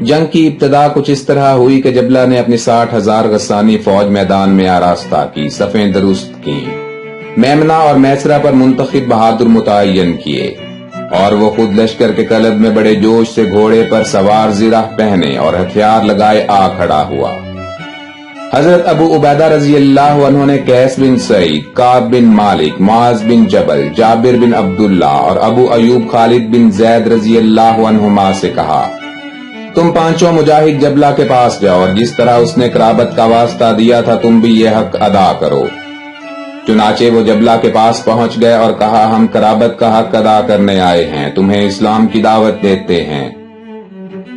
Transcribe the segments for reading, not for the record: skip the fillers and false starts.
جنگ کی ابتدا کچھ اس طرح ہوئی کہ جبلہ نے اپنی 60,000 غسانی فوج میدان میں آراستہ کی، صفیں درست کی، میمنہ اور میسرہ پر منتخب بہادر متعین کیے، اور وہ خود لشکر کے قلب میں بڑے جوش سے گھوڑے پر سوار زرہ پہنے اور ہتھیار لگائے آ کھڑا ہوا۔ حضرت ابو عبیدہ رضی اللہ عنہ نے قیس بن سعید، کعب بن مالک، معاذ بن جبل، جابر بن عبداللہ اور ابو ایوب خالد بن زید رضی اللہ عنہما سے کہا، تم پانچوں مجاہد جبلہ کے پاس جاؤ اور جس طرح اس نے قرابت کا واسطہ دیا تھا تم بھی یہ حق ادا کرو۔ چنانچہ وہ جبلہ کے پاس پہنچ گئے اور کہا، ہم قرابت کا حق ادا کرنے آئے ہیں، تمہیں اسلام کی دعوت دیتے ہیں،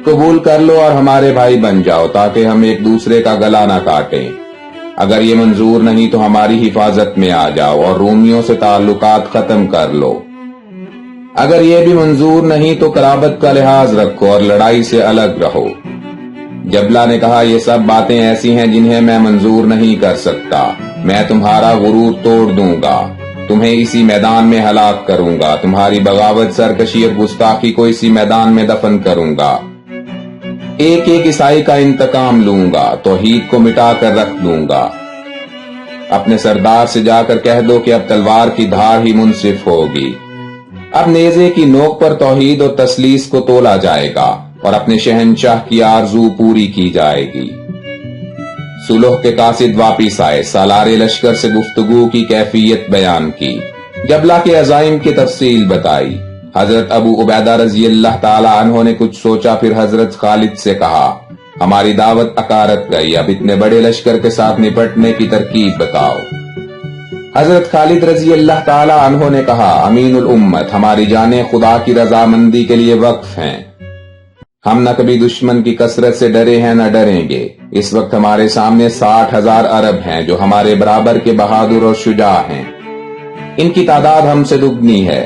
قبول کر لو اور ہمارے بھائی بن جاؤ تاکہ ہم ایک دوسرے کا گلا نہ کاٹیں۔ اگر یہ منظور نہیں تو ہماری حفاظت میں آ جاؤ اور رومیوں سے تعلقات ختم کر لو۔ اگر یہ بھی منظور نہیں تو قرابت کا لحاظ رکھو اور لڑائی سے الگ رہو۔ جبلہ نے کہا، یہ سب باتیں ایسی ہیں جنہیں میں منظور نہیں کر سکتا، میں تمہارا غرور توڑ دوں گا، تمہیں اسی میدان میں ہلاک کروں گا، تمہاری بغاوت، سرکشی اور گستاخی کو اسی میدان میں دفن کروں گا، ایک ایک عیسائی کا انتقام لوں گا، توحید کو مٹا کر رکھ دوں گا۔ اپنے سردار سے جا کر کہہ دو کہ اب تلوار کی دھار ہی منصف ہوگی، اب نیزے کی نوک پر توحید اور تسلیس کو تولا جائے گا اور اپنے شہنشاہ کی آرزو پوری کی جائے گی۔ صلح کے قاصد واپس آئے، سالار لشکر سے گفتگو کی کیفیت بیان کی، جبلہ کے عزائم کی تفصیل بتائی۔ حضرت ابو عبیدہ رضی اللہ تعالی عنہ نے کچھ سوچا، پھر حضرت خالد سے کہا، ہماری دعوت اکارت گئی، اب اتنے بڑے لشکر کے ساتھ نپٹنے کی ترکیب بتاؤ۔ حضرت خالد رضی اللہ تعالی عنہ نے کہا، امین الامت، ہماری جانیں خدا کی رضامندی کے لیے وقف ہیں، ہم نہ کبھی دشمن کی کثرت سے ڈرے ہیں نہ ڈریں گے۔ اس وقت ہمارے سامنے 60,000 عرب ہیں جو ہمارے برابر کے بہادر اور شجاع ہیں، ان کی تعداد ہم سے دگنی ہے،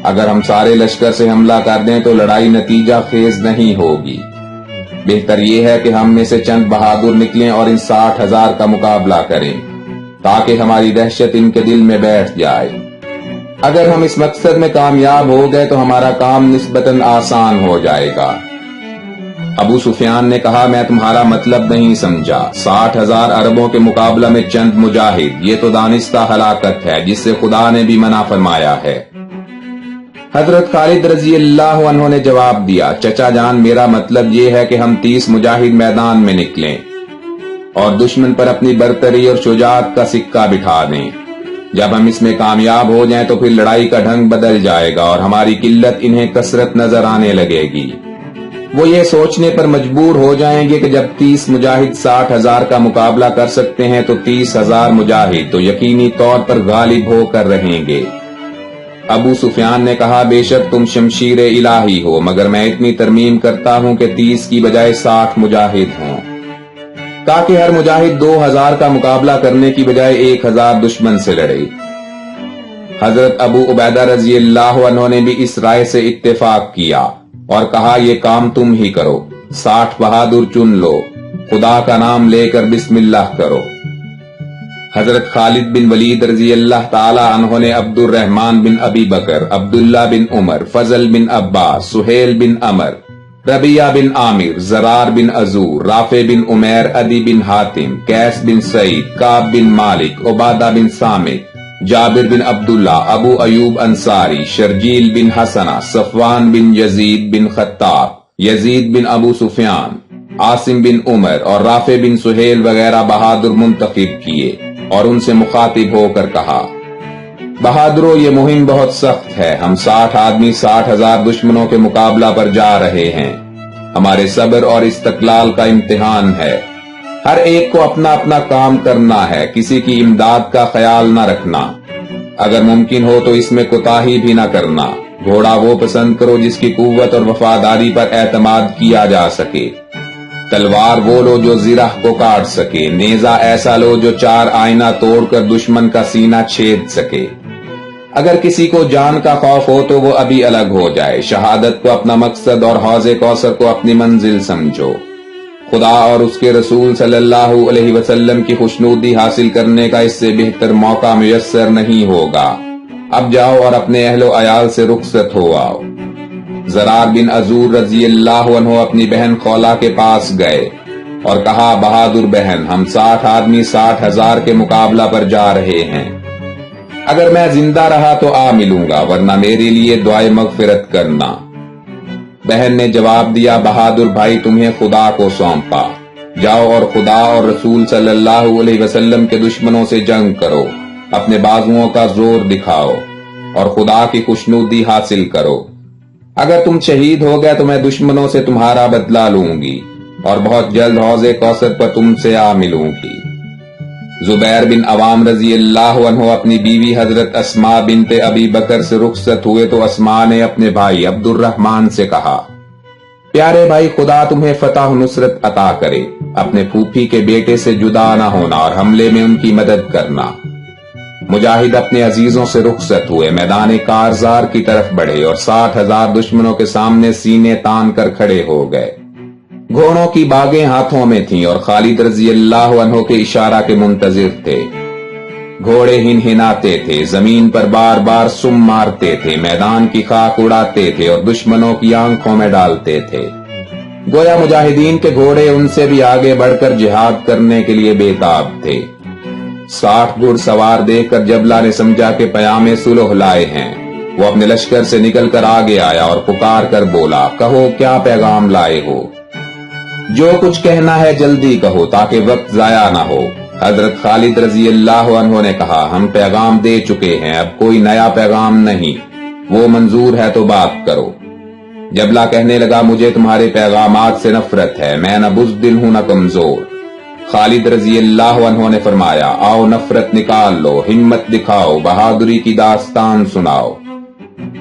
اگر ہم سارے لشکر سے حملہ کر دیں تو لڑائی نتیجہ خیز نہیں ہوگی، بہتر یہ ہے کہ ہم میں سے چند بہادر نکلیں اور ان 60,000 کا مقابلہ کریں تاکہ ہماری دہشت ان کے دل میں بیٹھ جائے۔ اگر ہم اس مقصد میں کامیاب ہو گئے تو ہمارا کام نسبتاً آسان ہو جائے گا۔ ابو سفیان نے کہا، میں تمہارا مطلب نہیں سمجھا، 60,000 عربوں کے مقابلہ میں چند مجاہد، یہ تو دانستہ ہلاکت ہے جس سے خدا نے بھی منع فرمایا ہے۔ حضرت خالد رضی اللہ عنہ نے جواب دیا، چچا جان، میرا مطلب یہ ہے کہ ہم 30 مجاہد میدان میں نکلیں اور دشمن پر اپنی برتری اور شجاعت کا سکہ بٹھا دیں۔ جب ہم اس میں کامیاب ہو جائیں تو پھر لڑائی کا ڈھنگ بدل جائے گا اور ہماری قلت انہیں کثرت نظر آنے لگے گی۔ وہ یہ سوچنے پر مجبور ہو جائیں گے کہ جب 30 مجاہد 60,000 کا مقابلہ کر سکتے ہیں تو 30,000 مجاہد تو یقینی طور پر غالب ہو کر رہیں گے۔ ابو سفیان نے کہا، بے شک تم شمشیر الہی ہو، مگر میں اتنی ترمیم کرتا ہوں کہ 30 کی بجائے 60 مجاہد ہوں، تاکہ ہر مجاہد 2,000 کا مقابلہ کرنے کی بجائے 1,000 دشمن سے لڑے۔ حضرت ابو عبیدہ رضی اللہ عنہ نے بھی اس رائے سے اتفاق کیا اور کہا، یہ کام تم ہی کرو، 60 بہادر چن لو، خدا کا نام لے کر بسم اللہ کرو۔ حضرت خالد بن ولید رضی اللہ تعالی عنہ نے عبد الرحمن بن ابی بکر، عبداللہ بن عمر، فضل بن عباس، سہیل بن عمر، ربیعہ بن عامر، زرار بن عزور، رافع بن عمیر، عدی بن حاتم، قیس بن سعید، کعب بن مالک، عبادہ بن صامت، جابر بن عبداللہ، ابو ایوب انصاری، شرجیل بن حسنہ، صفوان بن یزید بن خطاب، یزید بن ابو سفیان، عاصم بن عمر اور رافع بن سہیل وغیرہ بہادر منتخب کیے اور ان سے مخاطب ہو کر کہا، بہادروں، یہ مہم بہت سخت ہے، ہم 60 آدمی 60,000 دشمنوں کے مقابلہ پر جا رہے ہیں، ہمارے صبر اور استقلال کا امتحان ہے، ہر ایک کو اپنا اپنا کام کرنا ہے، کسی کی امداد کا خیال نہ رکھنا، اگر ممکن ہو تو اس میں کوتاہی بھی نہ کرنا، گھوڑا وہ پسند کرو جس کی قوت اور وفاداری پر اعتماد کیا جا سکے، تلوار وہ لو جو زرہ کو کاٹ سکے، نیزہ ایسا لو جو 4 آئینہ توڑ کر دشمن کا سینہ چھید سکے، اگر کسی کو جان کا خوف ہو تو وہ ابھی الگ ہو جائے، شہادت کو اپنا مقصد اور حوض کوثر کو اپنی منزل سمجھو، خدا اور اس کے رسول صلی اللہ علیہ وسلم کی خوشنودی حاصل کرنے کا اس سے بہتر موقع میسر نہیں ہوگا، اب جاؤ اور اپنے اہل و عیال سے رخصت ہو آؤ۔ زرار بن عزور رضی اللہ عنہ اپنی بہن خولا کے پاس گئے اور کہا بہادر بہن ہم 60 آدمی 60,000 کے مقابلہ پر جا رہے ہیں، اگر میں زندہ رہا تو آ ملوں گا ورنہ میرے لیے دعائے مغفرت کرنا۔ بہن نے جواب دیا بہادر بھائی تمہیں خدا کو سونپا، جاؤ اور خدا اور رسول صلی اللہ علیہ وسلم کے دشمنوں سے جنگ کرو، اپنے بازوؤں کا زور دکھاؤ اور خدا کی خوشنودی حاصل کرو۔ اگر تم شہید ہو گئے تو میں دشمنوں سے تمہارا بدلہ لوں گی اور بہت جلد حوض کوثر پر تم سے آ ملوں گی۔ زبیر بن عوام رضی اللہ عنہ اپنی بیوی حضرت اسماء بنت ابی بکر سے رخصت ہوئے تو اسماء نے اپنے بھائی عبد الرحمن سے کہا پیارے بھائی خدا تمہیں فتح و نصرت عطا کرے، اپنے پھوپھی کے بیٹے سے جدا نہ ہونا اور حملے میں ان کی مدد کرنا۔ مجاہد اپنے عزیزوں سے رخصت ہوئے، میدان کارزار کی طرف بڑھے اور 60,000 دشمنوں کے سامنے سینے تان کر کھڑے ہو گئے۔ گھوڑوں کی باغیں ہاتھوں میں تھیں اور خالد رضی اللہ عنہ کے اشارہ کے منتظر تھے۔ گھوڑے ہنہناتے تھے، زمین پر بار بار سم مارتے تھے، میدان کی خاک اڑاتے تھے اور دشمنوں کی آنکھوں میں ڈالتے تھے۔ گویا مجاہدین کے گھوڑے ان سے بھی آگے بڑھ کر جہاد کرنے کے لیے بےتاب تھے۔ 60 گھڑ سوار دیکھ کر جبلہ نے سمجھا کہ پیام صلح لائے ہیں۔ وہ اپنے لشکر سے نکل کر آگے آیا اور پکار کر بولا کہو کیا پیغام لائے ہو؟ جو کچھ کہنا ہے جلدی کہو تاکہ وقت ضائع نہ ہو۔ حضرت خالد رضی اللہ عنہ نے کہا ہم پیغام دے چکے ہیں، اب کوئی نیا پیغام نہیں، وہ منظور ہے تو بات کرو۔ جبلہ کہنے لگا مجھے تمہارے پیغامات سے نفرت ہے، میں نہ بزدل ہوں نہ کمزور۔ خالد رضی اللہ عنہ نے فرمایا آؤ نفرت نکال لو، ہمت دکھاؤ، بہادری کی داستان سناؤ۔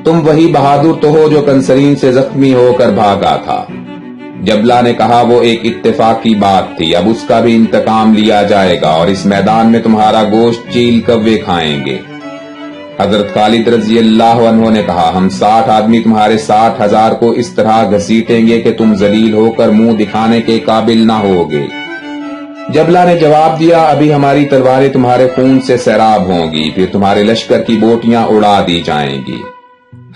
تم وہی بہادر تو ہو جو کنسرین سے زخمی ہو کر بھاگا تھا۔ جبلہ نے کہا وہ ایک اتفاقی بات تھی، اب اس کا بھی انتقام لیا جائے گا اور اس میدان میں تمہارا گوشت چیل کوے کھائیں گے۔ حضرت خالد رضی اللہ عنہ نے کہا ہم 60 آدمی تمہارے 60,000 کو اس طرح گھسیٹیں گے کہ تم ذلیل ہو کر منہ دکھانے کے قابل نہ ہوگے۔ جبلہ نے جواب دیا ابھی ہماری تلواریں تمہارے خون سے سیراب ہوں گی، پھر تمہارے لشکر کی بوٹیاں اڑا دی جائیں گی۔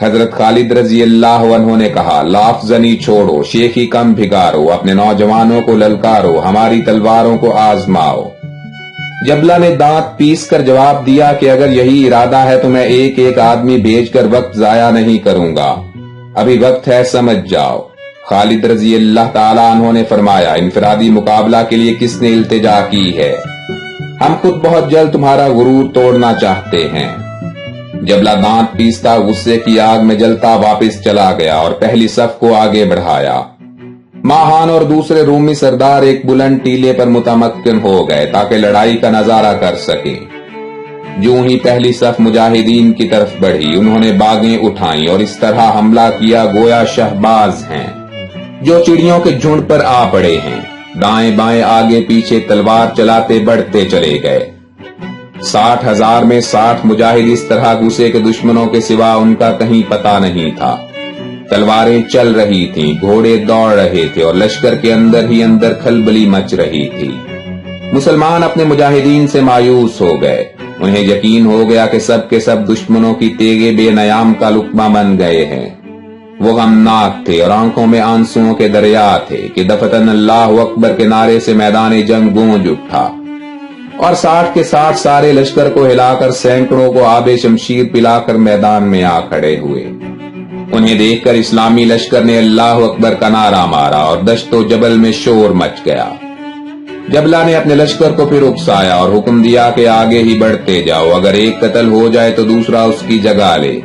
حضرت خالد رضی اللہ عنہ نے کہا لاف زنی چھوڑو، شیخی کم بھگارو، اپنے نوجوانوں کو للکارو، ہماری تلواروں کو آزماؤ۔ جبلہ نے دانت پیس کر جواب دیا کہ اگر یہی ارادہ ہے تو میں ایک ایک آدمی بھیج کر وقت ضائع نہیں کروں گا، ابھی وقت ہے سمجھ جاؤ۔ خالد رضی اللہ تعالیٰ عنہ نے فرمایا انفرادی مقابلہ کے لیے کس نے التجا کی ہے؟ ہم خود بہت جلد تمہارا غرور توڑنا چاہتے ہیں۔ جبلہ دانت پیستا غصے کی آگ میں جلتا واپس چلا گیا اور پہلی صف کو آگے بڑھایا۔ ماہان اور دوسرے رومی سردار ایک بلند ٹیلے پر متمکن ہو گئے تاکہ لڑائی کا نظارہ کر سکیں۔ جو ہی پہلی صف مجاہدین کی طرف بڑھی انہوں نے باغیں اٹھائیں اور اس طرح حملہ کیا گویا شہباز ہیں جو چڑیوں کے جھنڈ پر آ پڑے ہیں۔ دائیں بائیں آگے پیچھے تلوار چلاتے بڑھتے چلے گئے۔ 60,000 میں 60 مجاہد اس طرح گھسے کہ دشمنوں کے سوا ان کا کہیں پتہ نہیں تھا۔ تلواریں چل رہی تھیں، گھوڑے دوڑ رہے تھے اور لشکر کے اندر ہی اندر کھلبلی مچ رہی تھی۔ مسلمان اپنے مجاہدین سے مایوس ہو گئے، انہیں یقین ہو گیا کہ سب کے سب دشمنوں کی تیغے بے نیام کا لقمہ بن گئے ہیں۔ وہ غمناک تھے اور آنکھوں میں آنسوؤں کے دریا تھے کہ دفتن اللہ اکبر کے نعرے سے میدان جنگ گونج اٹھا اور 60 کے 60 سارے لشکر کو ہلا کر سینکڑوں کو آب شمشیر پلا کر میدان میں آ کھڑے ہوئے۔ انہیں دیکھ کر اسلامی لشکر نے اللہ اکبر کا نعرہ مارا اور دشت و جبل میں شور مچ گیا۔ جبلہ نے اپنے لشکر کو پھر اکسایا اور حکم دیا کہ آگے ہی بڑھتے جاؤ، اگر ایک قتل ہو جائے تو دوسرا اس کی جگہ لے،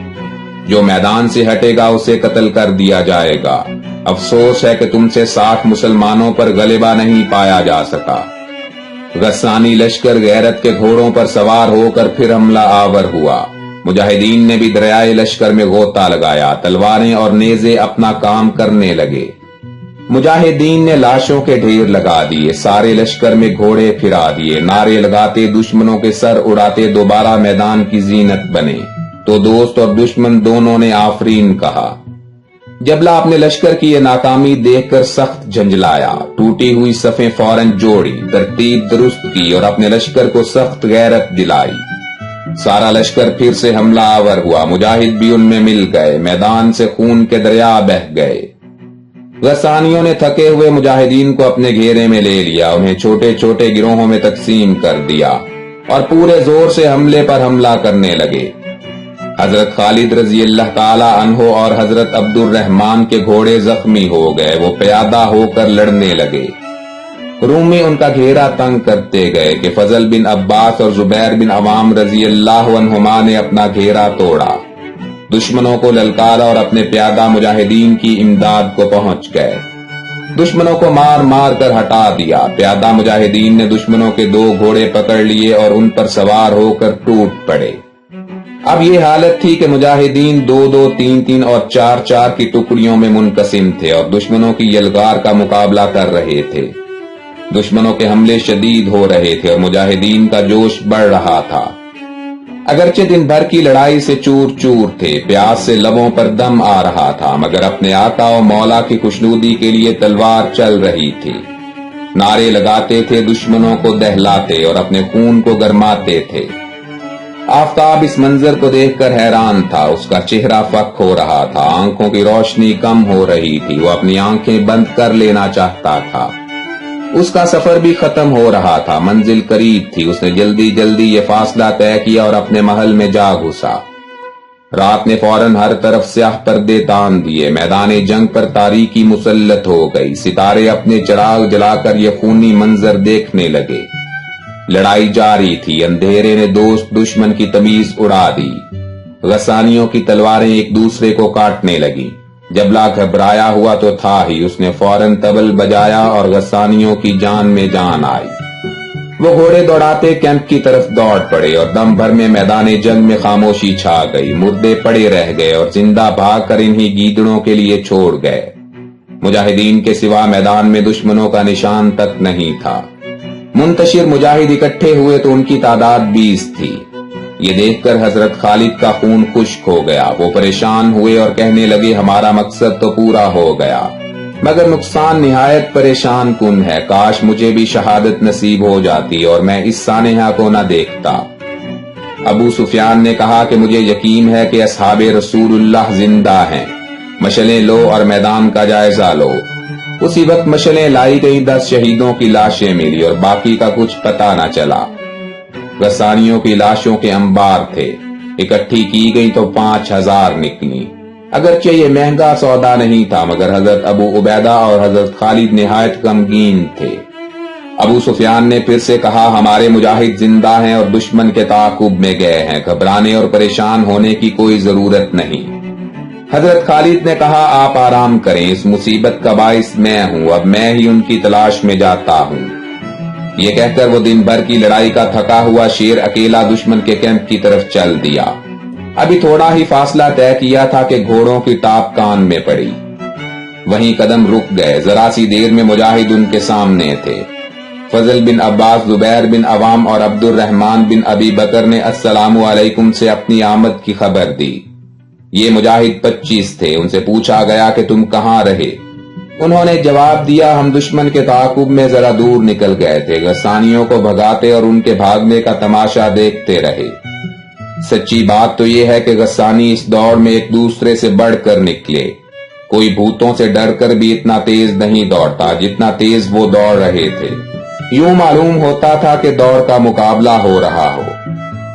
جو میدان سے ہٹے گا اسے قتل کر دیا جائے گا۔ افسوس ہے کہ تم سے 60 مسلمانوں پر غلبہ نہیں پایا جا سکا۔ غسانی لشکر غیرت کے گھوڑوں پر سوار ہو کر پھر حملہ آور ہوا۔ مجاہدین نے بھی دریائے لشکر میں غوطہ لگایا، تلواریں اور نیزے اپنا کام کرنے لگے۔ مجاہدین نے لاشوں کے ڈھیر لگا دیے، سارے لشکر میں گھوڑے پھرا دیے، نعرے لگاتے دشمنوں کے سر اڑاتے دوبارہ میدان کی زینت بنے تو دوست اور دشمن دونوں نے آفرین کہا۔ جبلہ اپنے لشکر کی یہ ناکامی دیکھ کر سخت جھنجلایا، ٹوٹی ہوئی صفیں فوراً جوڑی، ترتیب درست کی اور اپنے لشکر کو سخت غیرت دلائی۔ سارا لشکر پھر سے حملہ آور ہوا، مجاہد بھی ان میں مل گئے، میدان سے خون کے دریا بہہ گئے۔ غسانیوں نے تھکے ہوئے مجاہدین کو اپنے گھیرے میں لے لیا، انہیں چھوٹے چھوٹے گروہوں میں تقسیم کر دیا اور پورے زور سے حملے پر حملہ کرنے لگے۔ حضرت خالد رضی اللہ تعالی عنہ اور حضرت عبد الرحمن کے گھوڑے زخمی ہو گئے، وہ پیادہ ہو کر لڑنے لگے۔ رومی ان کا گھیرا تنگ کرتے گئے کہ فضل بن عباس اور زبیر بن عوام رضی اللہ عنہما نے اپنا گھیرا توڑا، دشمنوں کو للکارا اور اپنے پیادہ مجاہدین کی امداد کو پہنچ گئے۔ دشمنوں کو مار مار کر ہٹا دیا۔ پیادہ مجاہدین نے دشمنوں کے 2 گھوڑے پکڑ لیے اور ان پر سوار ہو کر ٹوٹ پڑے۔ اب یہ حالت تھی کہ مجاہدین 2-2، 3-3 اور 4-4 کی ٹکڑیوں میں منقسم تھے اور دشمنوں کی یلغار کا مقابلہ کر رہے تھے۔ دشمنوں کے حملے شدید ہو رہے تھے اور مجاہدین کا جوش بڑھ رہا تھا۔ اگرچہ دن بھر کی لڑائی سے چور چور تھے، پیاس سے لبوں پر دم آ رہا تھا، مگر اپنے آقا و مولا کی خوشنودی کے لیے تلوار چل رہی تھی۔ نعرے لگاتے تھے، دشمنوں کو دہلاتے اور اپنے خون کو گرماتے تھے۔ آفتاب اس منظر کو دیکھ کر حیران تھا، اس کا چہرہ فک ہو رہا تھا، آنکھوں کی روشنی کم ہو رہی تھی، وہ اپنی آنکھیں بند کر لینا چاہتا تھا۔ اس کا سفر بھی ختم ہو رہا تھا، منزل قریب تھی، اس نے جلدی جلدی یہ فاصلہ طے کیا اور اپنے محل میں جا گھسا۔ رات نے فوراً ہر طرف سیاہ پردے تان دیے، میدان جنگ پر تاریکی مسلط ہو گئی، ستارے اپنے چراغ جلا کر یہ خونی منظر دیکھنے لگے۔ لڑائی جاری تھی، اندھیرے نے دوست دشمن کی تمیز اڑا دی، غسانیوں کی تلواریں ایک دوسرے کو کاٹنے لگیں۔ جبلہ گھبرایا ہوا تو تھا ہی، اس نے فوراً طبل بجایا اور غسانیوں کی جان میں جان آئی۔ وہ گھوڑے دوڑاتے کیمپ کی طرف دوڑ پڑے اور دم بھر میں میدان جنگ میں خاموشی چھا گئی، مردے پڑے رہ گئے اور زندہ بھاگ کر انہی گیدڑوں کے لیے چھوڑ گئے۔ مجاہدین کے سوا میدان میں دشمنوں کا نشان تک نہیں تھا۔ منتشر مجاہد اکٹھے ہوئے تو ان کی تعداد 20 تھی۔ یہ دیکھ کر حضرت خالد کا خون خشک ہو گیا، وہ پریشان ہوئے اور کہنے لگے ہمارا مقصد تو پورا ہو گیا، مگر نقصان نہایت پریشان کن ہے، کاش مجھے بھی شہادت نصیب ہو جاتی اور میں اس سانحہ کو نہ دیکھتا۔ ابو سفیان نے کہا کہ مجھے یقین ہے کہ اصحاب رسول اللہ زندہ ہیں، مشلیں لو اور میدان کا جائزہ لو۔ اسی وقت مشلیں لائی گئی، 10 شہیدوں کی لاشیں ملی اور باقی کا کچھ پتہ نہ چلا۔ غسانیوں کی لاشوں کے انبار تھے، اکٹھی کی گئی تو 5000 نکلی۔ اگرچہ یہ مہنگا سودا نہیں تھا، مگر حضرت ابو عبیدہ اور حضرت خالد نہایت غمگین تھے۔ ابو سفیان نے پھر سے کہا ہمارے مجاہد زندہ ہیں اور دشمن کے تعاقب میں گئے ہیں، گھبرانے اور پریشان ہونے کی کوئی ضرورت نہیں۔ حضرت خالد نے کہا آپ آرام کریں، اس مصیبت کا باعث میں ہوں، اب میں ہی ان کی تلاش میں جاتا ہوں۔ یہ کہہ کر وہ دن بھر کی لڑائی کا تھکا ہوا شیر اکیلا دشمن کے کیمپ کی طرف چل دیا۔ ابھی تھوڑا ہی فاصلہ طے کیا تھا کہ گھوڑوں کی ٹاپ کان میں پڑی، وہیں قدم رک گئے۔ ذرا سی دیر میں مجاہد ان کے سامنے تھے۔ فضل بن عباس، زبیر بن عوام اور عبد الرحمن بن ابی بکر نے السلام علیکم سے اپنی آمد کی خبر دی۔ یہ مجاہد 25 تھے، ان سے پوچھا گیا کہ تم کہاں رہے؟ انہوں نے جواب دیا ہم دشمن کے تعاقب میں ذرا دور نکل گئے تھے، غسانیوں کو بھگاتے اور ان کے بھاگنے کا تماشا دیکھتے رہے۔ سچی بات تو یہ ہے کہ غسانی اس دوڑ میں ایک دوسرے سے بڑھ کر نکلے، کوئی بھوتوں سے ڈر کر بھی اتنا تیز نہیں دوڑتا جتنا تیز وہ دوڑ رہے تھے۔ یوں معلوم ہوتا تھا کہ دوڑ کا مقابلہ ہو رہا ہو۔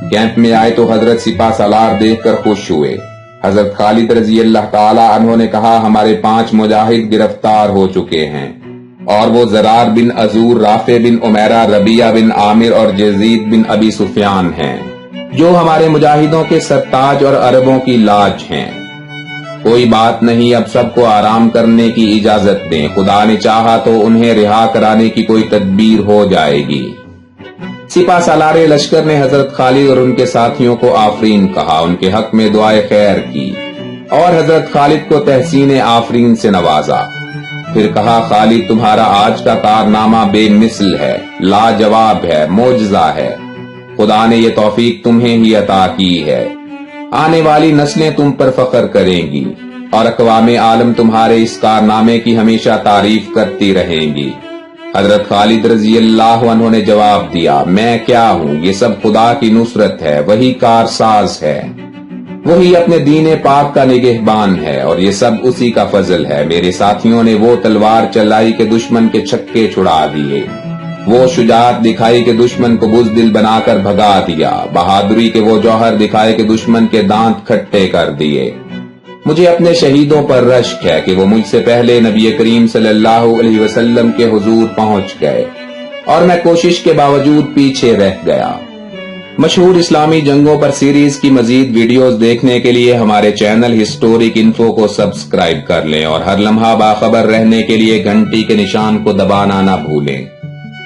کیمپ میں آئے تو حضرت سپہ سالار دیکھ کر خوش ہوئے۔ حضرت خالد رضی اللہ تعالی عنہ نے کہا ہمارے 5 مجاہد گرفتار ہو چکے ہیں اور وہ زرار بن عزور، رافع بن عمیرہ، ربیعہ بن عامر اور یزید بن ابی سفیان ہیں، جو ہمارے مجاہدوں کے سرتاج اور عربوں کی لاج ہیں۔ کوئی بات نہیں، اب سب کو آرام کرنے کی اجازت دیں، خدا نے چاہا تو انہیں رہا کرانے کی کوئی تدبیر ہو جائے گی۔ سپہ سالار لشکر نے حضرت خالد اور ان کے ساتھیوں کو آفرین کہا، ان کے حق میں دعائے خیر کی اور حضرت خالد کو تحسین آفرین سے نوازا۔ پھر کہا خالد تمہارا آج کا کارنامہ بے مثل ہے، لاجواب ہے، معجزہ ہے، خدا نے یہ توفیق تمہیں ہی عطا کی ہے۔ آنے والی نسلیں تم پر فخر کریں گی اور اقوام عالم تمہارے اس کارنامے کی ہمیشہ تعریف کرتی رہیں گی۔ حضرت خالد رضی اللہ عنہ نے جواب دیا، میں کیا ہوں، یہ سب خدا کی نصرت ہے، وہی کارساز ہے، وہی اپنے دین پاک کا نگہبان ہے، اور یہ سب اسی کا فضل ہے۔ میرے ساتھیوں نے وہ تلوار چلائی کہ دشمن کے چھکے چھڑا دیے، وہ شجاعت دکھائی کہ دشمن کو بزدل بنا کر بھگا دیا، بہادری کے وہ جوہر دکھائے کہ دشمن کے دانت کھٹے کر دیے۔ مجھے اپنے شہیدوں پر رشک ہے کہ وہ مجھ سے پہلے نبی کریم صلی اللہ علیہ وسلم کے حضور پہنچ گئے اور میں کوشش کے باوجود پیچھے رہ گیا۔ مشہور اسلامی جنگوں پر سیریز کی مزید ویڈیوز دیکھنے کے لیے ہمارے چینل ہسٹورک انفو کو سبسکرائب کر لیں اور ہر لمحہ باخبر رہنے کے لیے گھنٹی کے نشان کو دبانا نہ بھولیں۔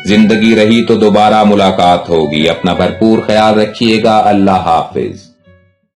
زندگی رہی تو دوبارہ ملاقات ہوگی، اپنا بھرپور خیال رکھیے گا، اللہ حافظ۔